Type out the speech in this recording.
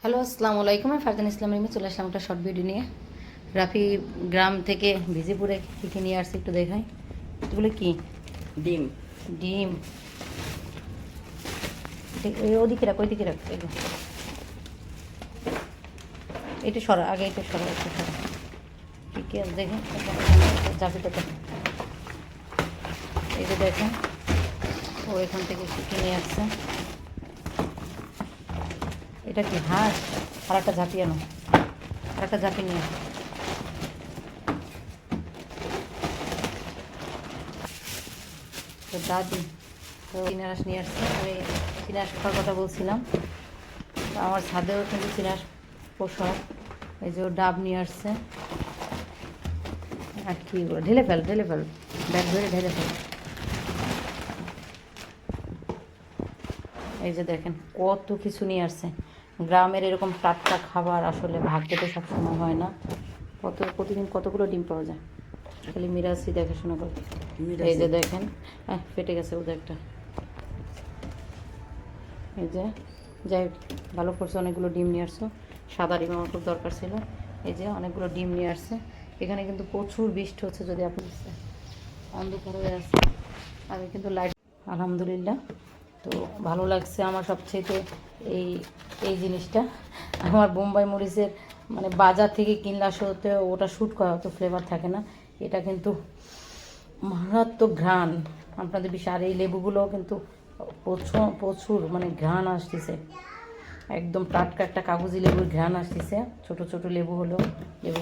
Hello, আসসালামু আলাইকুম। আমি ফারজান ইসলাম রিমি চলে আসলাম একটা শর্ট ভিডিও নিয়ে। রাফি গ্রাম থেকে ভিজিপুরে কী কী নিয়ে আসছে একটু দেখাই। এগুলো কি? ডিম। ডিম। ওদিকে রাখ, ওইদিকে রাখ। এটা সরা, আগে এটা সরা, এটা সরা। কী কী আছে দেখেন, জাফিটা দেখেন। এই যে দেখেন, ও এখান থেকে কী কী নিয়ে আসছে। এটা কি হাঁস? আর একটা ঝাঁপি আনো, আর একটা ঝাঁপি নিয়ে আসো। তো দাদি তো চিনারস নিয়ে আসছে। আমি চিনারস খাওয়ার কথা বলছিলাম। আমার ছাদেও কিন্তু চিনারস পোষক। এই যে ও ডাব নিয়ে আসছে। আর কি ঢেলে ফেল, ঢেলে ফেল, ব্যাগ ধরে ঢেলে ফেল। এই যে দেখেন কত কিছু নিয়ে আসছে। গ্রামের এরকম টাটকা খাবার আসলে ভাগ্যে তো সবসময় হয় না। প্রতিদিন কতগুলো ডিম পাওয়া যায়, খালি মিরাজই দেখাশোনা করে। এই যে দেখেন, ফেটে গেছে ওদের একটা। এই যে যাই হোক, ভালো করছে, অনেকগুলো ডিম নিয়ে আসছো। সাদা ডিম আমার খুব দরকার ছিল। এই যে অনেকগুলো ডিম নিয়ে আসছে। এখানে কিন্তু প্রচুর বৃষ্টি হচ্ছে, যদি আপনি অন্ধকার হয়ে আসছে। আমি কিন্তু লাইট, আলহামদুলিল্লাহ। তো ভালো লাগছে আমার সবচেয়ে এই এই জিনিসটা। আমার বোম্বাই মরিচের মানে বাজার থেকে কিনলে আসলে ওটা শ্যুট করা হতো, ফ্লেভার থাকে না। এটা কিন্তু মারাত্মক ঘ্রাণ, আপনাদের বিষয়। আর এই লেবুগুলোও কিন্তু প্রচুর প্রচুর মানে ঘ্রাণ আসতেছে। একদম টাটকা একটা কাগজি লেবুর ঘ্রাণ আসতেছে। ছোট ছোট লেবু হলো, লেবু